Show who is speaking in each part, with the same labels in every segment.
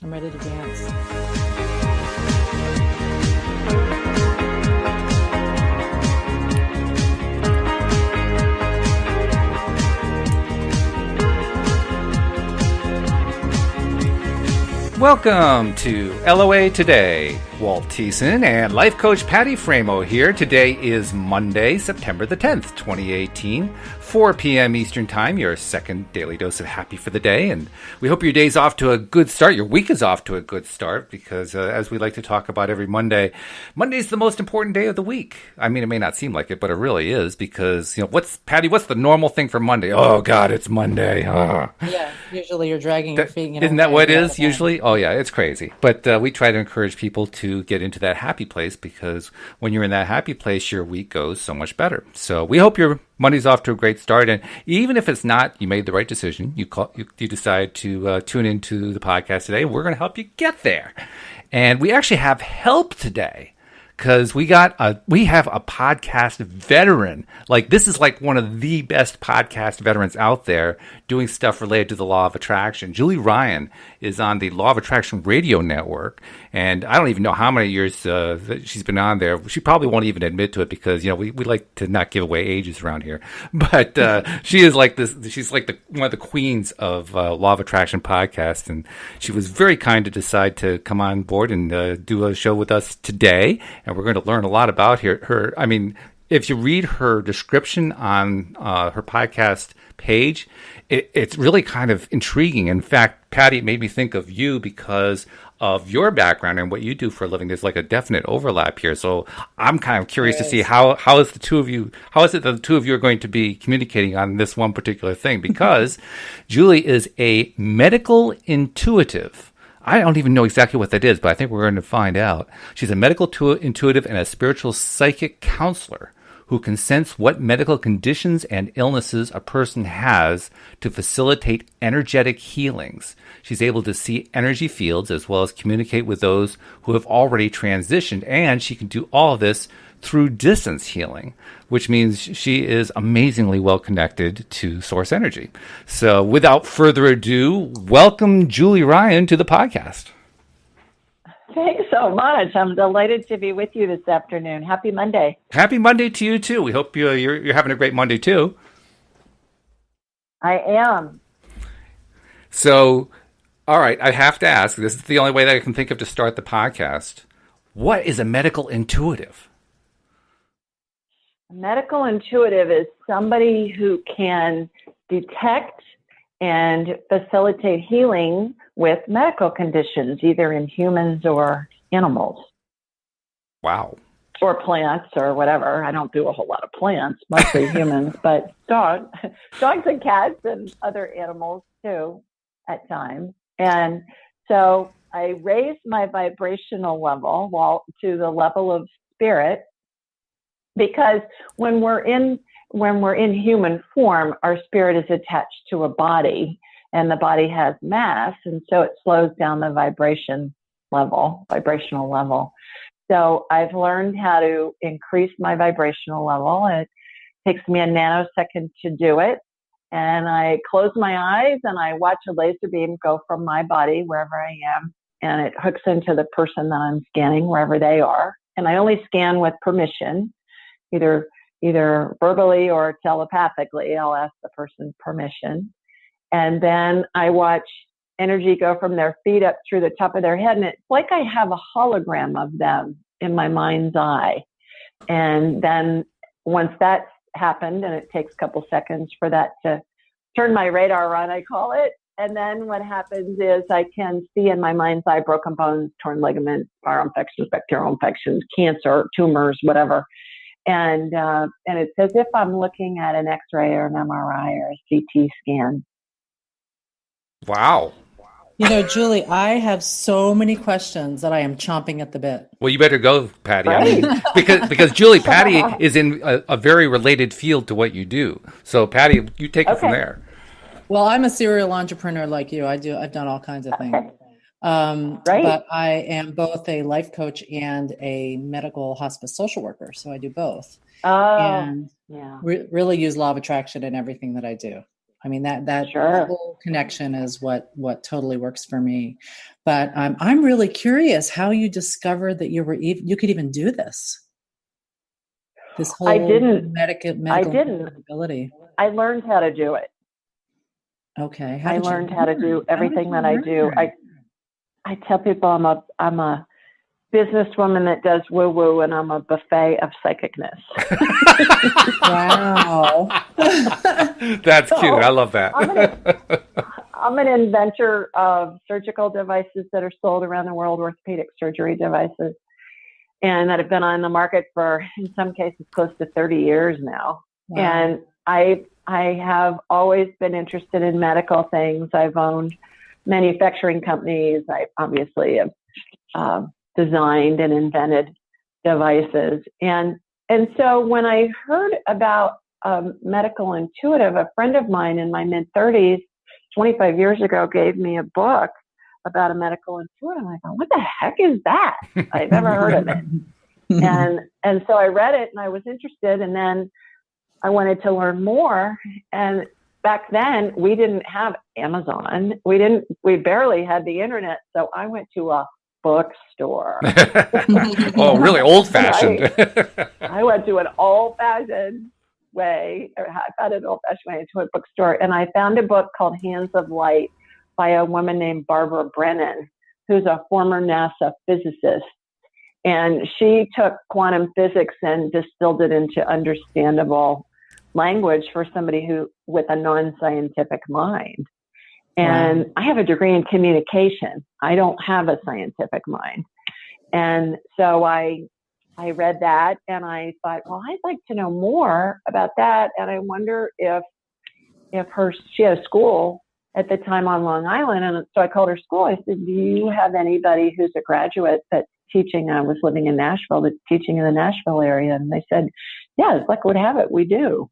Speaker 1: I'm ready to dance.
Speaker 2: Welcome to LOA Today. Walt Thiessen and life coach Patty Framo here. Today is Monday, September the 10th, 2018, 4 p.m. Eastern Time, your second daily dose of happy for the day. And we hope your day's off to a good start. Your week is off to a good start because, as we like to talk about every Monday, Monday's the most important day of the week. I mean, it may not seem like it, but it really is because, what's the normal thing for Monday? Oh, God, it's Monday.
Speaker 1: Yeah, usually you're dragging your feet.
Speaker 2: Isn't that what it is usually? Oh, yeah, it's crazy. But we try to encourage people to get into that happy place because when you're in that happy place, your week goes so much better. So we hope your Monday's off to a great start. And even if it's not, you made the right decision. You decide to tune into the podcast today. We're going to help you get there. And we actually have help today. Because we have a podcast veteran. Like, this is like one of the best podcast veterans out there doing stuff related to the law of attraction. Julie Ryan is on the Law of Attraction radio network. And I don't even know how many years she's been on there. She probably won't even admit to it because, we like to not give away ages around here. But she is like this. She's like one of the queens of Law of Attraction podcast. And she was very kind to decide to come on board and do a show with us today. And we're going to learn a lot about her. I mean, if you read her description on her podcast page, it's really kind of intriguing. In fact, Patty, it made me think of you because of your background and what you do for a living. There's like a definite overlap here. So I'm kind of curious to see how is it that the two of you are going to be communicating on this one particular thing? Because Julie is a medical intuitive. I don't even know exactly what that is, but I think we're going to find out. She's a medical intuitive and a spiritual psychic counselor who can sense what medical conditions and illnesses a person has to facilitate energetic healings. She's able to see energy fields as well as communicate with those who have already transitioned, and she can do all of this through distance healing, which means she is amazingly well connected to source energy. So without further ado, welcome Julie Ryan to the podcast.
Speaker 3: Thanks so much. I'm delighted to be with you this afternoon. Happy Monday.
Speaker 2: Happy Monday to you too. We hope you're having a great Monday too.
Speaker 3: I am.
Speaker 2: So, all right, I have to ask, this is the only way that I can think of to start the podcast. What is a medical intuitive?
Speaker 3: A medical intuitive is somebody who can detect and facilitate healing with medical conditions, either in humans or animals.
Speaker 2: Wow.
Speaker 3: Or plants or whatever. I don't do a whole lot of plants, mostly humans, but dogs and cats and other animals too at times. And so I raised my vibrational level to the level of spirit, because when we're in human form, our spirit is attached to a body, and the body has mass, and so it slows down the vibrational level. So I've learned how to increase my vibrational level. It takes me a nanosecond to do it. And I close my eyes and I watch a laser beam go from my body wherever I am, and it hooks into the person that I'm scanning wherever they are. And I only scan with permission, either verbally or telepathically. I'll ask the person permission. And then I watch energy go from their feet up through the top of their head. And it's like I have a hologram of them in my mind's eye. And then once that's happened, and it takes a couple seconds for that to turn my radar on, I call it. And then what happens is I can see in my mind's eye broken bones, torn ligaments, viral infections, bacterial infections, cancer, tumors, whatever. And it's as if I'm looking at an X-ray or an MRI or a CT scan.
Speaker 2: Wow.
Speaker 1: Julie, I have so many questions that I am chomping at the bit.
Speaker 2: Well, you better go, Patty.
Speaker 3: Right?
Speaker 2: I mean, because Julie, Patty is in a very related field to what you do. So, Patty, you take it from there.
Speaker 1: Well, I'm a serial entrepreneur like you. I've done all kinds of things.
Speaker 3: Right.
Speaker 1: But I am both a life coach and a medical hospice social worker. So I do both. And really use law of attraction in everything that I do. I mean, that
Speaker 3: Sure.
Speaker 1: whole connection is what totally works for me. But I'm really curious how you discovered that you could even do this. This whole
Speaker 3: I didn't.
Speaker 1: medical ability.
Speaker 3: I learned how to do it.
Speaker 1: Okay.
Speaker 3: I learned how to do everything that I do. I tell people I'm a businesswoman that does woo-woo, and I'm a buffet of psychicness.
Speaker 1: Wow.
Speaker 2: That's cute. I love that.
Speaker 3: I'm an inventor of surgical devices that are sold around the world, orthopedic surgery devices, and that have been on the market for, in some cases, close to 30 years now. Wow. And I have always been interested in medical things. I've owned manufacturing companies. I obviously have designed and invented devices. And so when I heard about medical intuitive, a friend of mine in my mid-30s, 25 years ago, gave me a book about a medical intuitive. I thought, what the heck is that? I've never heard of it. And so I read it and I was interested, and then I wanted to learn more. And back then we didn't have Amazon. We barely had the internet. So I went to a bookstore.
Speaker 2: Oh, really old fashioned.
Speaker 3: I went to an old fashioned way. I found an old fashioned way into a bookstore. And I found a book called Hands of Light by a woman named Barbara Brennan, who's a former NASA physicist. And she took quantum physics and distilled it into understandable language for somebody with a non-scientific mind. And wow. I have a degree in communication. I don't have a scientific mind. And so I read that and I thought, well, I'd like to know more about that. And I wonder if she had a school at the time on Long Island. And so I called her school. I said, do you have anybody who's a graduate that's teaching? I was living in Nashville, that's teaching in the Nashville area. And they said, yeah, as luck would have it, we do.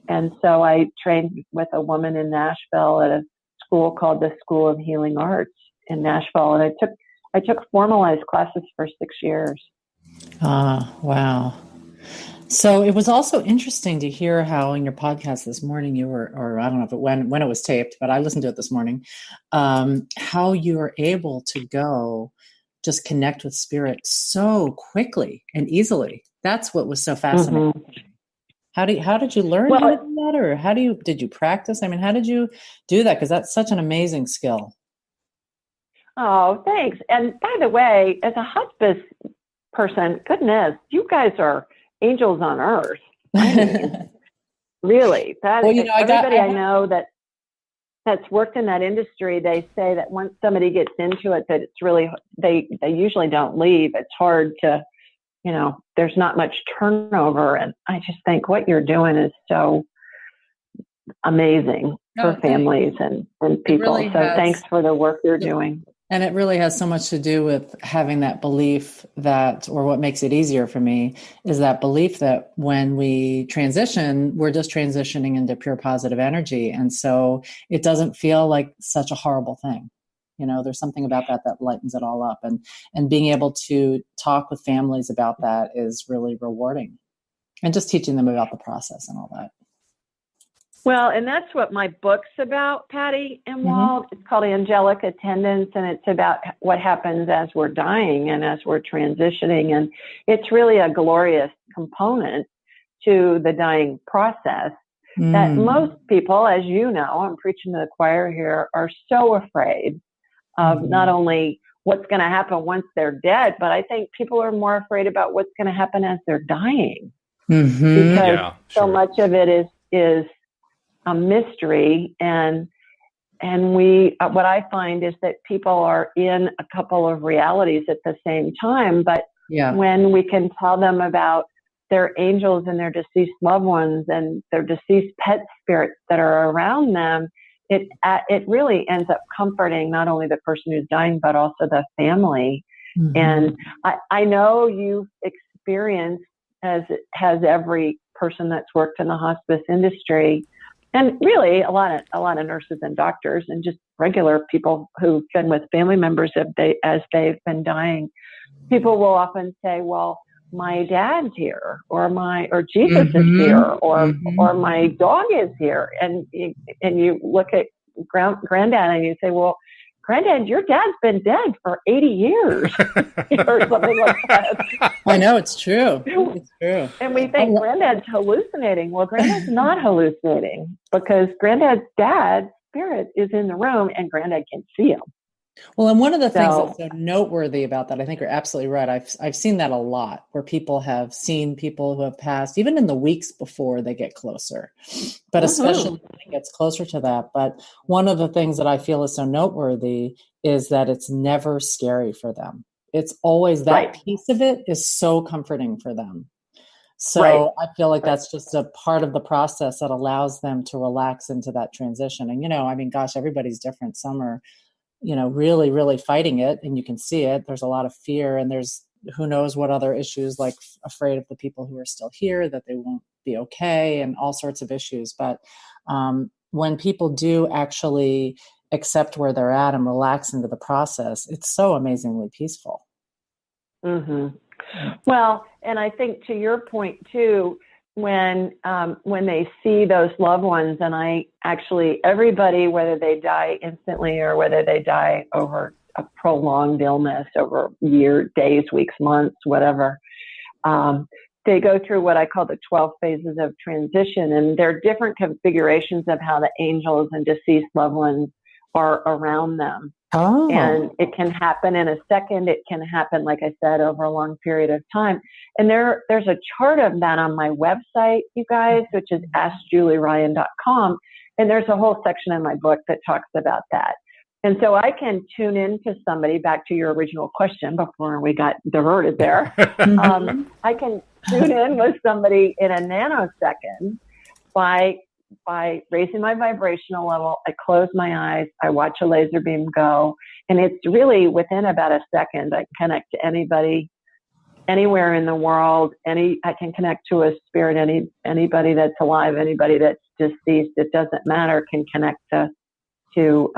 Speaker 3: And so I trained with a woman in Nashville at a school called the School of Healing Arts in Nashville. And I took formalized classes for 6 years.
Speaker 1: Ah, wow. So it was also interesting to hear how in your podcast this morning you were, or I don't know if when it was taped, but I listened to it this morning, how you were able to go just connect with spirit so quickly and easily. That's what was so fascinating. Mm-hmm. How did you learn how to do that, or did you practice? I mean, how did you do that? Because that's such an amazing skill.
Speaker 3: Oh, thanks. And by the way, as a hospice person, goodness, you guys are angels on earth. I mean, really. Everybody I know that's worked in that industry, they say that once somebody gets into it, that it's really, they usually don't leave. It's hard to, there's not much turnover. And I just think what you're doing is so amazing for families and people. Really thanks for the work you're doing.
Speaker 1: And it really has so much to do with having that belief that, or what makes it easier for me, is that belief that when we transition, we're just transitioning into pure positive energy. And so it doesn't feel like such a horrible thing. There's something about that lightens it all up. And being able to talk with families about that is really rewarding. And just teaching them about the process and all that.
Speaker 3: Well, and that's what my book's about, Patty and Walt. Mm-hmm. It's called Angelic Attendance, and it's about what happens as we're dying and as we're transitioning. And it's really a glorious component to the dying process that most people, as you know, I'm preaching to the choir here, are so afraid of not only what's going to happen once they're dead, but I think people are more afraid about what's going to happen as they're dying. Mm-hmm. Because so much of it is a mystery, and what I find is that people are in a couple of realities at the same time, but when we can tell them about their angels and their deceased loved ones and their deceased pet spirits that are around them, it really ends up comforting not only the person who's dying, but also the family. Mm-hmm. And I know you've experienced, as has every person that's worked in the hospice industry, and really a lot of nurses and doctors and just regular people who've been with family members as they've been dying. People will often say, well, my dad's here, or Jesus is here, or my dog is here. And you look at granddad and you say, well, Granddad, your dad's been dead for 80 years or something like that.
Speaker 1: I know, it's true. It's true.
Speaker 3: And we think Granddad's hallucinating. Well, Granddad's not hallucinating, because Granddad's dad's spirit is in the room and Granddad can see him.
Speaker 1: Well, and one of the things that's so noteworthy about that, I think you're absolutely right. I've seen that a lot, where people have seen people who have passed, even in the weeks before they get closer, but especially when it gets closer to that. But one of the things that I feel is so noteworthy is that it's never scary for them. It's always that piece of it is so comforting for them. So I feel like that's just a part of the process that allows them to relax into that transition. And, I mean, gosh, everybody's different. Some are really, really fighting it, and you can see it. There's a lot of fear, and there's who knows what other issues, like afraid of the people who are still here, that they won't be okay, and all sorts of issues. But when people do actually accept where they're at and relax into the process, it's so amazingly peaceful.
Speaker 3: Mm-hmm. Well, and I think to your point too, when they see those loved ones, and everybody, whether they die instantly or whether they die over a prolonged illness, over years, days, weeks, months, whatever, they go through what I call the 12 phases of transition. And there are different configurations of how the angels and deceased loved ones are around them.
Speaker 1: Oh.
Speaker 3: And it can happen in a second. It can happen, like I said, over a long period of time. And there's a chart of that on my website, you guys, which is askjulieryan.com. And there's a whole section in my book that talks about that. And so I can tune into somebody, back to your original question before we got diverted there. I can tune in with somebody in a nanosecond by raising my vibrational level. I close my eyes, I watch a laser beam go, and it's really within about a second. I can connect to anybody, anywhere in the world. I can connect to a spirit, anybody that's alive, anybody that's deceased. It doesn't matter. Can connect to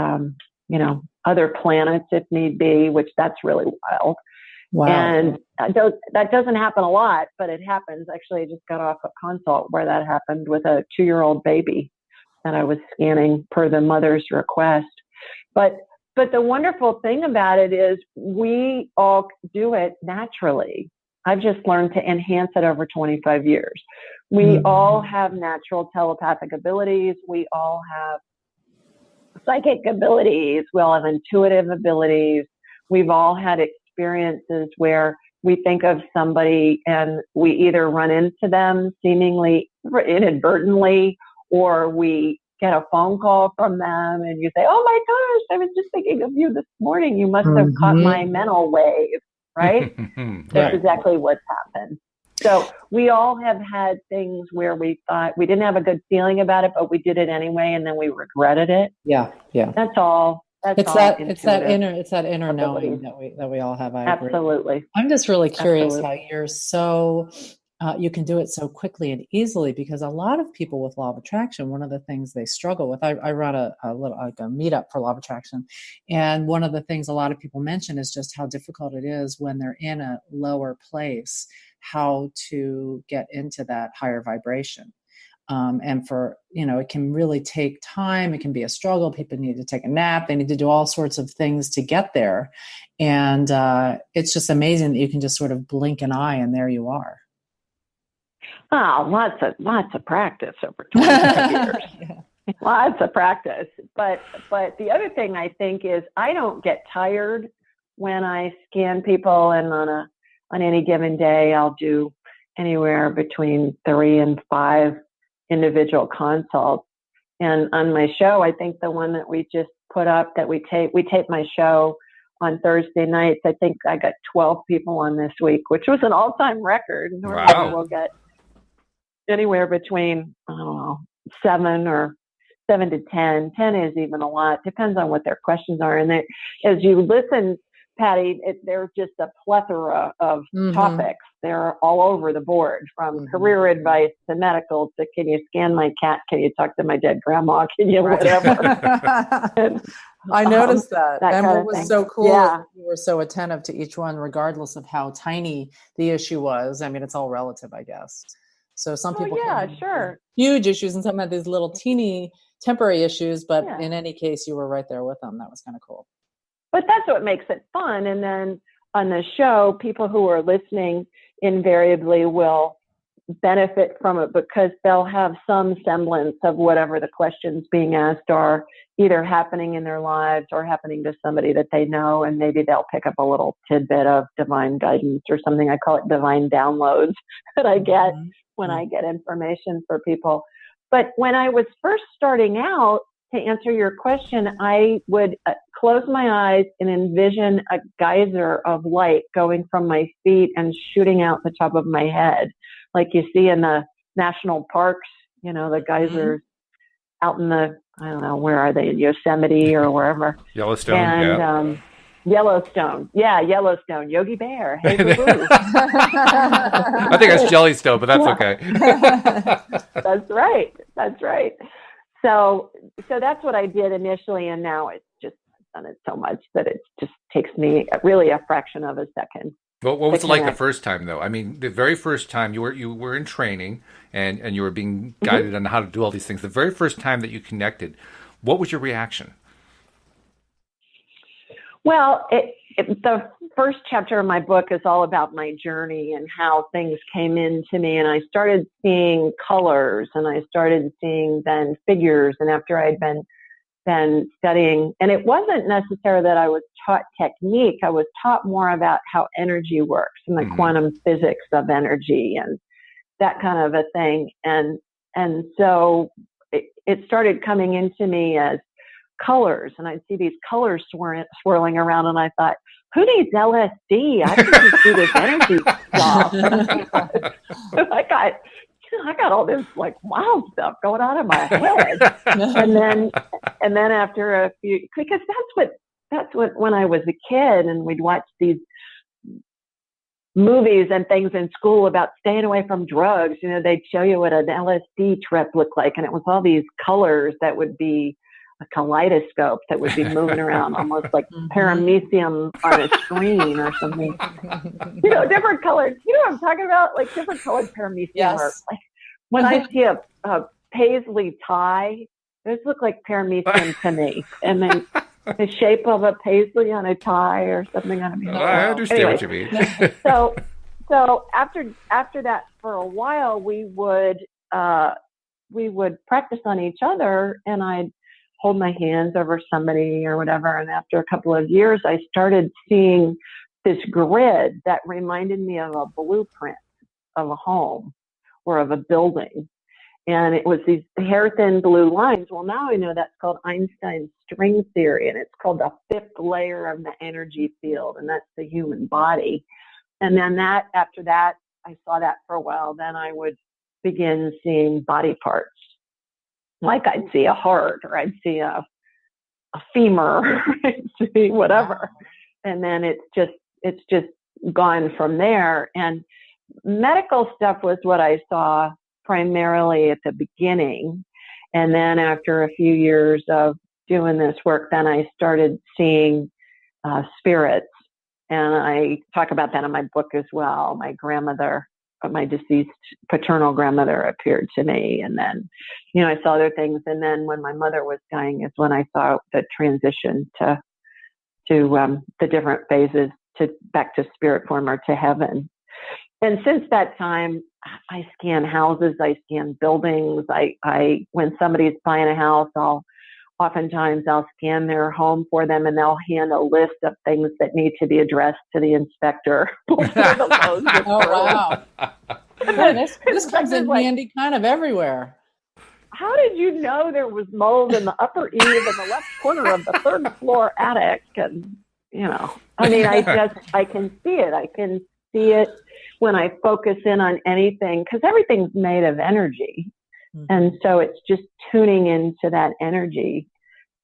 Speaker 3: other planets if need be, which that's really wild.
Speaker 1: Wow.
Speaker 3: And that doesn't happen a lot, but it happens. Actually, I just got off a consult where that happened with a 2-year-old baby that I was scanning per the mother's request. But the wonderful thing about it is we all do it naturally. I've just learned to enhance it over 25 years. We all have natural telepathic abilities. We all have psychic abilities. We all have intuitive abilities. We've all had experiences where we think of somebody and we either run into them seemingly inadvertently, or we get a phone call from them and you say, oh my gosh, I was just thinking of you this morning. You must have caught my mental wave, right? That's exactly what's happened. So we all have had things where we thought we didn't have a good feeling about it, but we did it anyway, and then we regretted it.
Speaker 1: Yeah.
Speaker 3: That's all.
Speaker 1: It's that inner knowing that we all have. I agree.
Speaker 3: Absolutely.
Speaker 1: I'm just really curious how you're so you can do it so quickly and easily, because a lot of people with law of attraction, one of the things they struggle with, I run a little like a meetup for law of attraction, and one of the things a lot of people mention is just how difficult it is when they're in a lower place, how to get into that higher vibration. And for, it can really take time. It can be a struggle. People need to take a nap. They need to do all sorts of things to get there. And it's just amazing that you can just sort of blink an eye and there you are.
Speaker 3: Oh, lots of practice over 25 years. Yeah. Lots of practice. But the other thing I think is I don't get tired when I scan people, and on any given day, I'll do anywhere between 3 and 5 individual consults. And on my show, I think the one that we just put up that we tape my show on Thursday nights. I think I got 12 people on this week, which was an all-time record. Normally we'll get anywhere between, 7 to 10. 10 is even a lot. Depends on what their questions are. And as you listen, Patty, there's just a plethora of topics. They're all over the board, from career advice to medical to, can you scan my cat? Can you talk to my dead grandma? Can you whatever?
Speaker 1: I noticed that.
Speaker 3: that
Speaker 1: And
Speaker 3: kind
Speaker 1: what
Speaker 3: of
Speaker 1: was
Speaker 3: thing.
Speaker 1: so cool is
Speaker 3: Yeah.
Speaker 1: that you were so attentive to each one, regardless of how tiny the issue was. I mean, it's all relative, I guess. So some people can
Speaker 3: Yeah,
Speaker 1: have
Speaker 3: sure.
Speaker 1: huge issues and some have these little teeny temporary issues, but
Speaker 3: Yeah.
Speaker 1: in any case, you were right there with them. That was kind of cool.
Speaker 3: But that's what makes it fun. And then on the show, people who are listening invariably will benefit from it because they'll have some semblance of whatever the questions being asked are either happening in their lives or happening to somebody that they know, and maybe they'll pick up a little tidbit of divine guidance or something. I call it divine downloads that I get when I get information for people. But when I was first starting out, to answer your question, I would close my eyes and envision a geyser of light going from my feet and shooting out the top of my head, like you see in the national parks, you know, the geysers out in the, I don't know, where are they, in Yosemite or wherever.
Speaker 2: Yellowstone,
Speaker 3: and, Yellowstone. Yeah, Yellowstone. Yogi Bear. Hey, boo-boo.
Speaker 2: I think it's Jellystone, but that's okay.
Speaker 3: That's right. That's right. So that's what I did initially, and now it's just I've done it so much that it just takes me really a fraction of a second.
Speaker 2: What was it like the first time, though? I mean, the very first time you were in training and you were being guided on how to do all these things. The very first time that you connected, what was your reaction?
Speaker 3: Well, the first chapter of my book is all about my journey and how things came into me. And I started seeing colors, and I started seeing then figures. And after I'd been studying, and it wasn't necessarily that I was taught technique, I was taught more about how energy works and the quantum physics of energy and that kind of a thing. And so it started coming into me as colors, and I'd see these colors swirling around, and I thought, who needs LSD? I can just do this energy stuff. I got all this like wild stuff going on in my head. and then after a few, because that's what when I was a kid and we'd watch these movies and things in school about staying away from drugs, you know, they'd show you what an LSD trip looked like, and it was all these colors that would be a kaleidoscope that would be moving around almost like paramecium on a screen or something. You know, different colors. You know what I'm talking about? Like different colored paramecium.
Speaker 1: Yes.
Speaker 3: Or like when I see a paisley tie, those look like paramecium to me. And then the shape of a paisley on a tie or something. I mean,
Speaker 2: I understand what you mean.
Speaker 3: so after that, for a while, we would practice on each other, and I'd hold my hands over somebody or whatever. And after a couple of years, I started seeing this grid that reminded me of a blueprint of a home or of a building. And it was these hair-thin blue lines. Well, now I know that's called Einstein's string theory, and it's called the fifth layer of the energy field, and that's the human body. And then after that, I saw that for a while. Then I would begin seeing body parts. Like I'd see a heart, or I'd see a femur, I'd see whatever. And then it's just gone from there. And medical stuff was what I saw primarily at the beginning. And then after a few years of doing this work, then I started seeing spirits. And I talk about that in my book as well. My grandmother, my deceased paternal grandmother, appeared to me. And then, you know, I saw other things. And then when my mother was dying is when I saw the transition to the different phases, back to spirit form or to heaven. And since that time, I scan houses, I scan buildings. I when somebody's buying a house, oftentimes I'll scan their home for them, and they'll hand a list of things that need to be addressed to the inspector.
Speaker 1: Oh, wow. Yeah, this comes in handy kind of everywhere.
Speaker 3: How did you know there was mold in the upper eave in the left corner of the third floor attic? And, you know, I mean, I can see it. I can see it when I focus in on anything, because everything's made of energy. And so it's just tuning into that energy.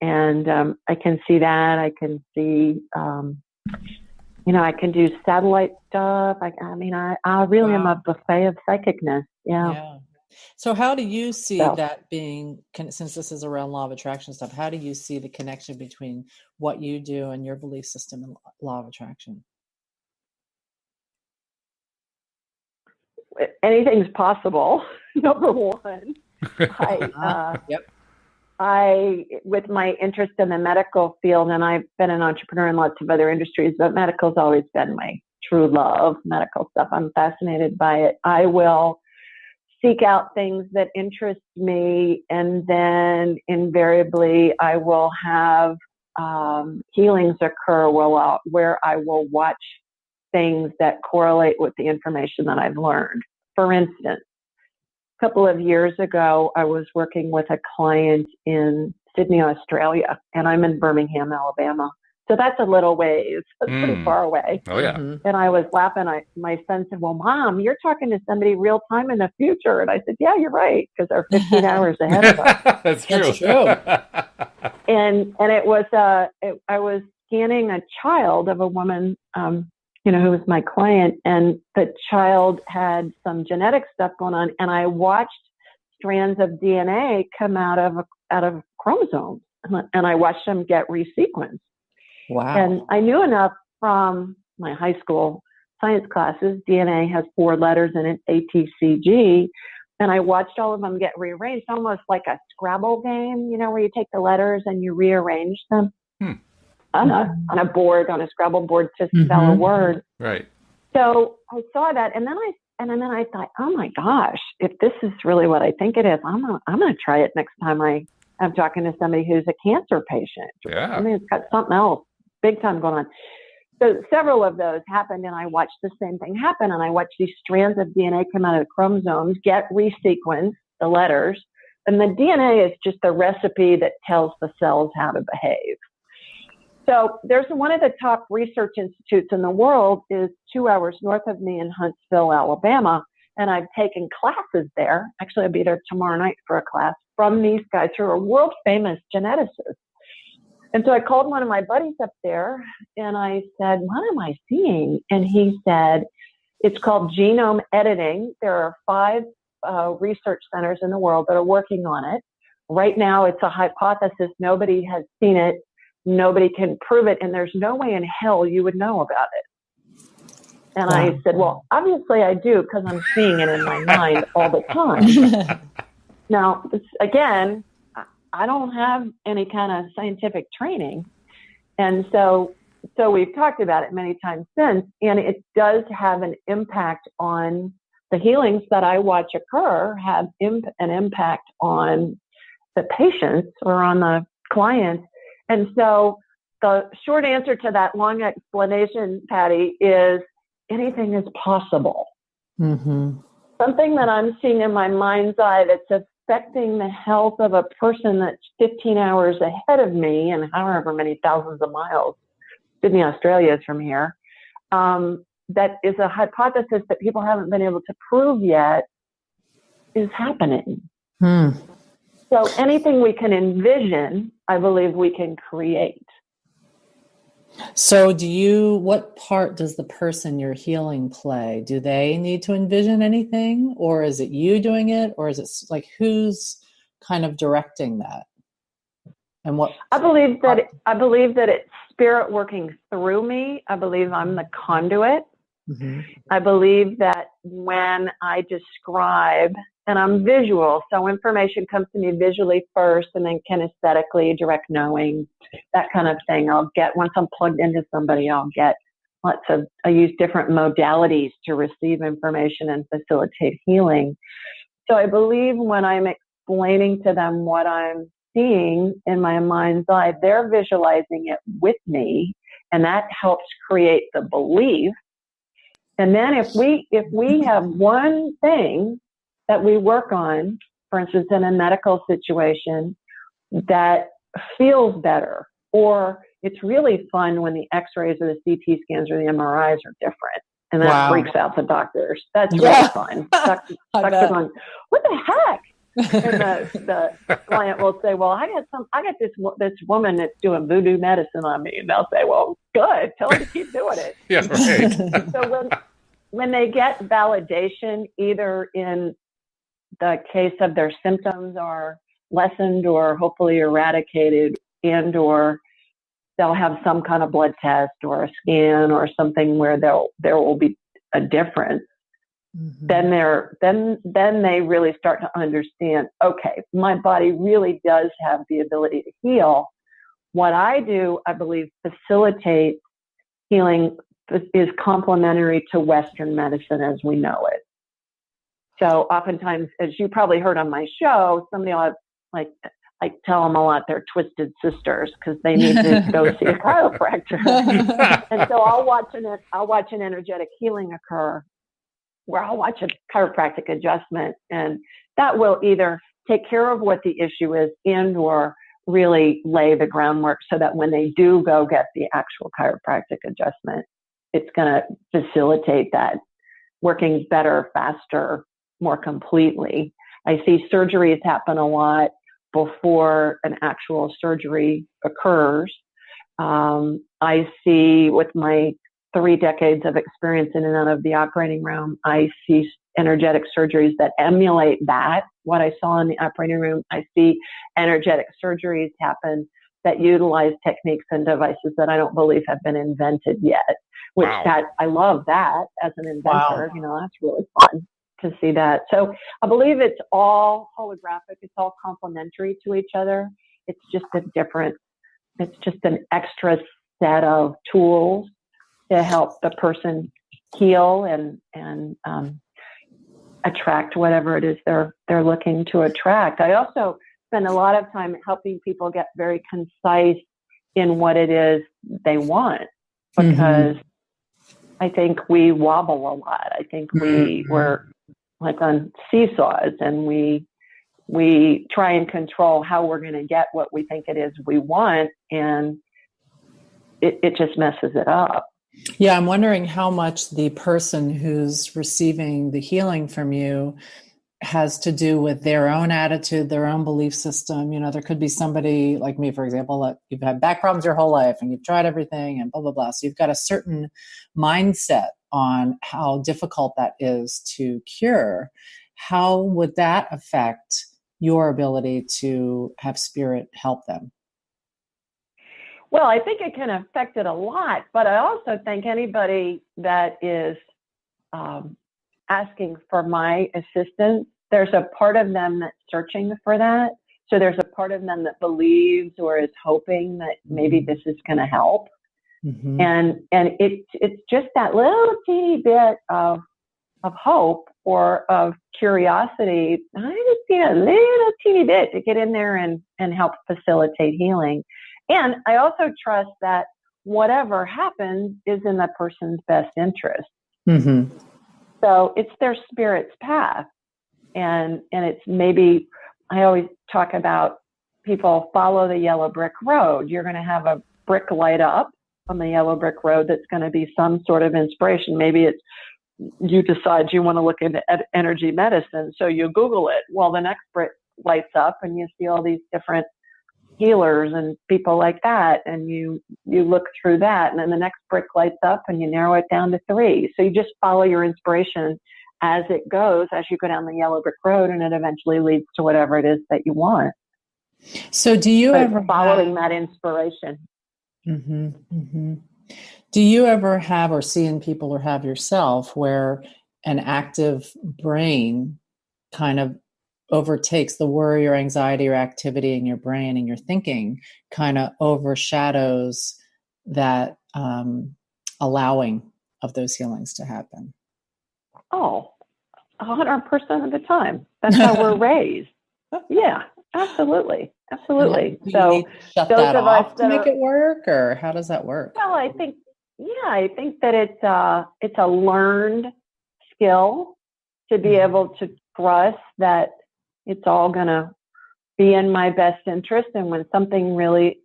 Speaker 3: And I can see that. I can see, you know, I can do satellite stuff. I mean, I really am a buffet of psychicness. Yeah.
Speaker 1: So how do you see
Speaker 3: So
Speaker 1: that being, since this is around law of attraction stuff, how do you see the connection between what you do and your belief system in law of attraction?
Speaker 3: anything's possible. Number one,
Speaker 1: Yep.
Speaker 3: with my interest in the medical field, and I've been an entrepreneur in lots of other industries, but medical's always been my true love, medical stuff. I'm fascinated by it. I will seek out things that interest me, and then invariably I will have healings occur where I will watch things that correlate with the information that I've learned. For instance, a couple of years ago, I was working with a client in Sydney, Australia, and I'm in Birmingham, Alabama. So that's a little ways. That's pretty far away.
Speaker 2: Oh, yeah.
Speaker 3: And I was laughing. My son said, well, Mom, you're talking to somebody real time in the future. And I said, yeah, you're right, because they're 15 hours ahead of us.
Speaker 2: That's true.
Speaker 1: That's true.
Speaker 3: And it was, I was scanning a child of a woman, who was my client, and the child had some genetic stuff going on. And I watched strands of DNA come out of chromosomes, and I watched them get resequenced.
Speaker 1: Wow.
Speaker 3: And I knew enough from my high school science classes. DNA has 4 letters in it, A, T, C, G. And I watched all of them get rearranged, almost like a Scrabble game, where you take the letters and you rearrange them on a board, on a Scrabble board to spell a word.
Speaker 2: Right.
Speaker 3: So I saw that, and then I thought, oh my gosh, if this is really what I think it is, I'm gonna try it next time I'm talking to somebody who's a cancer patient.
Speaker 2: Yeah.
Speaker 3: I mean, it's got something else big time going on. So several of those happened, and I watched the same thing happen. And I watched these strands of DNA come out of the chromosomes, get resequenced, the letters. And the DNA is just the recipe that tells the cells how to behave. So there's one of the top research institutes in the world is 2 hours north of me in Huntsville, Alabama. And I've taken classes there. Actually, I'll be there tomorrow night for a class from these guys who are world famous geneticists. And so I called one of my buddies up there and I said, what am I seeing? And he said, it's called genome editing. There are 5 research centers in the world that are working on it. Right now, it's a hypothesis. Nobody has seen it. Nobody can prove it. And there's no way in hell you would know about it. And I said, well, obviously I do, because I'm seeing it in my mind all the time. Now, again, I don't have any kind of scientific training. And so we've talked about it many times since, and it does have an impact on the healings that I watch occur, have an impact on the patients or on the clients. And so the short answer to that long explanation, Patty, is anything is possible.
Speaker 1: Mm-hmm.
Speaker 3: Something that I'm seeing in my mind's eye that's affecting the health of a person that's 15 hours ahead of me and however many thousands of miles Sydney, Australia is from here. That is a hypothesis that people haven't been able to prove yet is happening. So anything we can envision, I believe we can create.
Speaker 1: So what part does the person you're healing play? Do they need to envision anything, or is it you doing it, or is it like who's kind of directing that? And what
Speaker 3: I believe that it's spirit working through me. I believe I'm the conduit.
Speaker 1: Mm-hmm.
Speaker 3: I believe that when I describe, and I'm visual, so information comes to me visually first and then kinesthetically, direct knowing, that kind of thing. Once I'm plugged into somebody, I use different modalities to receive information and facilitate healing. So I believe when I'm explaining to them what I'm seeing in my mind's eye, they're visualizing it with me, and that helps create the belief. And then if we have one thing that we work on, for instance, in a medical situation that feels better, or it's really fun when the x-rays or the CT scans or the MRIs are different, and that freaks out the doctors. That's really fun. Doctors are going, what the heck? And the client will say, well, I got this woman that's doing voodoo medicine on me. And they'll say, well, good. Tell her to keep doing it.
Speaker 2: Yeah, right.
Speaker 3: So when they get validation, either in the case of their symptoms are lessened or hopefully eradicated, and or they'll have some kind of blood test or a scan or something where there will be a difference. Then they really start to understand, okay, my body really does have the ability to heal. What I do, I believe, facilitates healing, is complementary to Western medicine as we know it. So oftentimes, as you probably heard on my show, somebody will have, like, I tell them a lot, they're twisted sisters because they need to go see a chiropractor. And so I'll watch an energetic healing occur where I'll watch a chiropractic adjustment, and that will either take care of what the issue is and or really lay the groundwork so that when they do go get the actual chiropractic adjustment, it's going to facilitate that working better, faster, more completely. I see surgeries happen a lot before an actual surgery occurs. I see, with my 3 decades of experience in and out of the operating room, I see energetic surgeries that emulate that, what I saw in the operating room. I see energetic surgeries happen that utilize techniques and devices that I don't believe have been invented yet, which I love that as an inventor. Wow. That's really fun to see that. So I believe it's all holographic. It's all complementary to each other. It's just an extra set of tools to help the person heal and attract whatever it is they're looking to attract. I also spend a lot of time helping people get very concise in what it is they want, because I think we wobble a lot. I think we're like on seesaws, and we try and control how we're going to get what we think it is we want, and it just messes it up.
Speaker 1: Yeah, I'm wondering how much the person who's receiving the healing from you has to do with their own attitude, their own belief system. There could be somebody like me, for example, that you've had back problems your whole life and you've tried everything and blah, blah, blah. So you've got a certain mindset on how difficult that is to cure. How would that affect your ability to have spirit help them?
Speaker 3: Well, I think it can affect it a lot, but I also think anybody that is asking for my assistance, there's a part of them that's searching for that. So there's a part of them that believes or is hoping that maybe this is going to help. And it's just that little teeny bit of hope or of curiosity. I just need a little teeny bit to get in there and help facilitate healing. And I also trust that whatever happens is in the person's best interest. So it's their spirit's path. And it's maybe, I always talk about people follow the yellow brick road. You're going to have a brick light up on the yellow brick road that's going to be some sort of inspiration. Maybe it's, you decide you want to look into energy medicine, so you Google it. Well, the next brick lights up and you see all these different healers and people like that, and you look through that, and then the next brick lights up and you narrow it down to 3. So you just follow your inspiration as it goes, as you go down the yellow brick road, and it eventually leads to whatever it is that you want.
Speaker 1: So do you ever
Speaker 3: following that inspiration?
Speaker 1: Do you ever have, or see in people or have yourself, where an active brain kind of overtakes the worry or anxiety or activity in your brain, and your thinking kind of overshadows that allowing of those healings to happen?
Speaker 3: Oh, 100% of the time. That's how we're raised. Yeah, absolutely. Absolutely.
Speaker 1: Do you need to shut that off to make it work, or how does that work?
Speaker 3: Well, I think that it's a learned skill to be able to trust that it's all going to be in my best interest. And when something really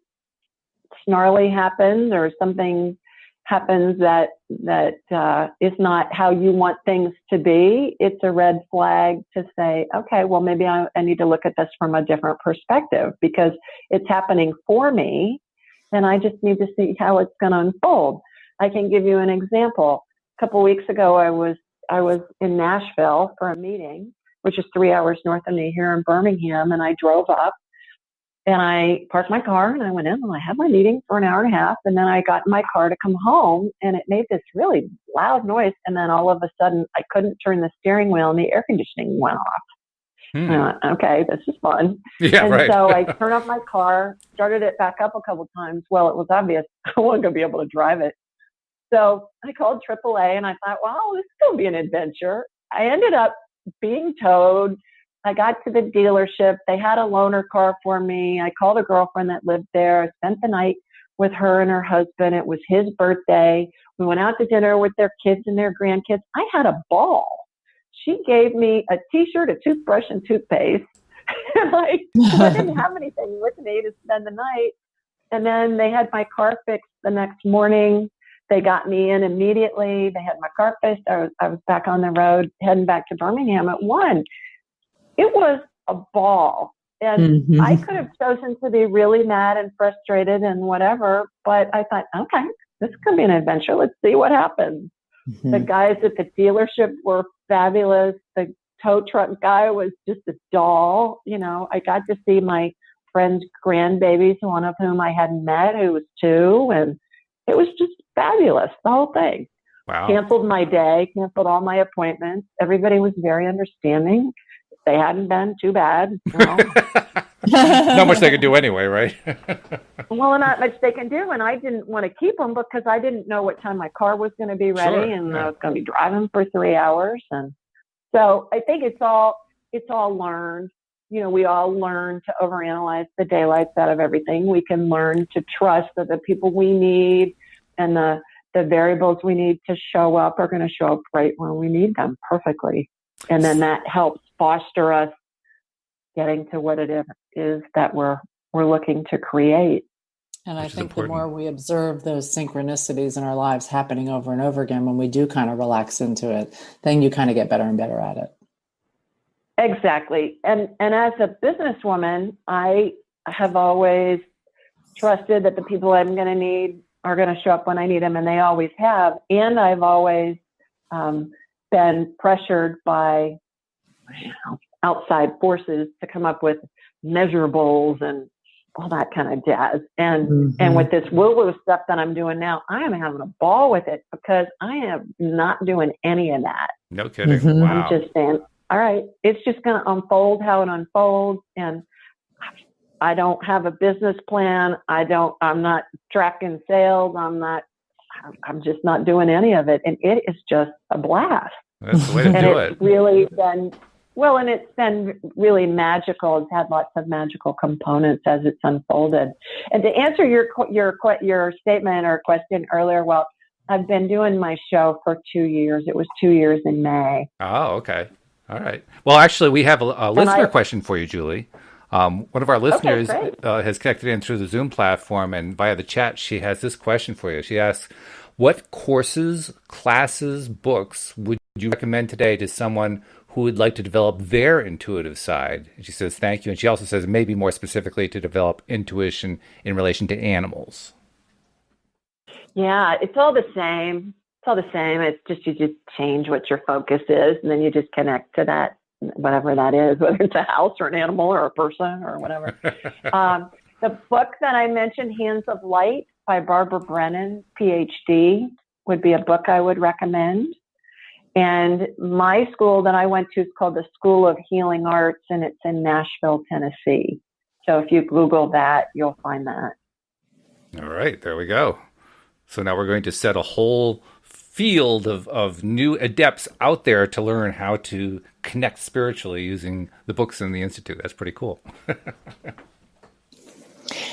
Speaker 3: snarly happens, or something happens that is not how you want things to be, it's a red flag to say, okay, well, maybe I need to look at this from a different perspective, because it's happening for me, and I just need to see how it's going to unfold. I can give you an example. A couple of weeks ago, I was in Nashville for a meeting, which is 3 hours north of me here in Birmingham. And I drove up and I parked my car and I went in and I had my meeting for an hour and a half. And then I got in my car to come home and it made this really loud noise. And then all of a sudden I couldn't turn the steering wheel and the air conditioning went off. And I went, okay, this is fun.
Speaker 2: Yeah,
Speaker 3: and
Speaker 2: right.
Speaker 3: so I turned off my car, started it back up a couple times. Well, it was obvious I wasn't going to be able to drive it. So I called AAA and I thought, well, this is going to be an adventure. I ended up being towed. I got to the dealership. They had a loaner car for me. I called a girlfriend that lived there. I spent the night with her and her husband. It was his birthday. We went out to dinner with their kids and their grandkids. I had a ball. She gave me a T-shirt, a toothbrush, and toothpaste. And I didn't have anything with me to spend the night. And then they had my car fixed the next morning. They got me in immediately. They had my car fixed. I was back on the road, heading back to Birmingham at 1. It was a ball. And I could have chosen to be really mad and frustrated and whatever, but I thought, okay, this could be an adventure. Let's see what happens. The guys at the dealership were fabulous. The tow truck guy was just a doll. You know, I got to see my friend's grandbabies, one of whom I hadn't met, who was 2, and it was just fabulous, the whole thing.
Speaker 2: Wow.
Speaker 3: Canceled my day, canceled all my appointments. Everybody was very understanding. They hadn't been too bad. You know.
Speaker 2: Not much they could do anyway, right?
Speaker 3: Well, not much they can do, and I didn't want to keep them because I didn't know what time my car was going to be ready, and I was going to be driving for 3 hours, and so I think it's all learned. You know, we all learn to overanalyze the daylights out of everything. We can learn to trust that the people we need and the variables we need to show up are going to show up right when we need them perfectly, and then that helps foster us getting to what it is that we're looking to create.
Speaker 1: And I think the more we observe those synchronicities in our lives happening over and over again, when we do kind of relax into it, then you kind of get better and better at it.
Speaker 3: Exactly. And as a businesswoman, I have always trusted that the people I'm going to need are going to show up when I need them, and they always have. And I've always been pressured by outside forces to come up with measurables and all that kind of jazz. And with this woo-woo stuff that I'm doing now, I am having a ball with it because I am not doing any of that.
Speaker 2: No kidding. Wow.
Speaker 3: I'm just saying, all right, it's just going to unfold how it unfolds. And I don't have a business plan. I'm not tracking sales. I'm just not doing any of it. And it is just a blast.
Speaker 2: That's the way to do it.
Speaker 3: It's really been, well, and it's been really magical. It's had lots of magical components as it's unfolded. And to answer your statement or question earlier, well, I've been doing my show for 2 years. It was 2 years in May.
Speaker 2: Oh, okay. All right. Well, actually, we have a listener question for you, Julie. One of our listeners has connected in through the Zoom platform, and via the chat, she has this question for you. She asks, what courses, classes, books would you recommend today to someone who would like to develop their intuitive side? And she says, thank you. And she also says, maybe more specifically, to develop intuition in relation to animals.
Speaker 3: Yeah, it's all the same. It's all the same. It's just, you just change what your focus is, and then you just connect to that, whatever that is, whether it's a house or an animal or a person or whatever. The book that I mentioned, Hands of Light by Barbara Brennan, PhD, would be a book I would recommend. And my school that I went to is called the School of Healing Arts, and it's in Nashville, Tennessee. So if you Google that, you'll find that.
Speaker 2: All right, there we go. So now we're going to set a whole field of new adepts out there to learn how to connect spiritually using the books in the Institute. That's pretty cool.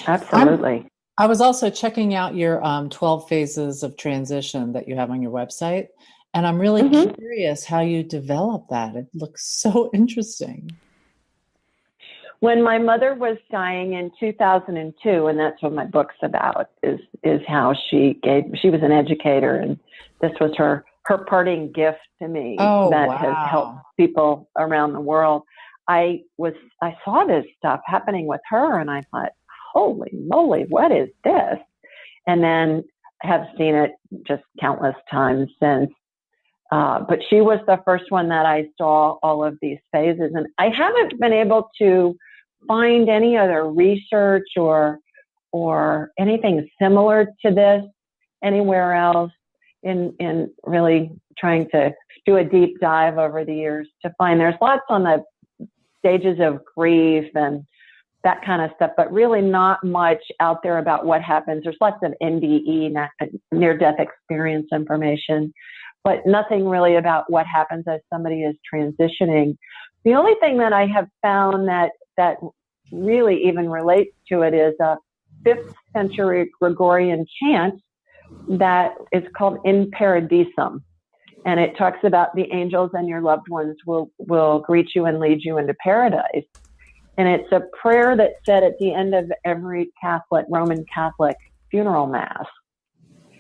Speaker 3: Absolutely.
Speaker 1: I was also checking out your 12 phases of transition that you have on your website. And I'm really curious how you develop that. It looks so interesting.
Speaker 3: When my mother was dying in 2002, and that's what my book's about, is how she was an educator, and this was her parting gift to me has helped people around the world. I saw this stuff happening with her, and I thought, holy moly, what is this? And then have seen it just countless times since. But she was the first one that I saw all of these phases. And I haven't been able to find any other research or anything similar to this anywhere else in really trying to do a deep dive over the years to find. There's lots on the stages of grief and that kind of stuff, but really not much out there about what happens. There's lots of NDE, near-death experience information, but nothing really about what happens as somebody is transitioning. The only thing that I have found that really even relates to it is a 5th century Gregorian chant that is called In Paradisum. And it talks about the angels and your loved ones will greet you and lead you into paradise. And it's a prayer that's said at the end of every Roman Catholic funeral mass.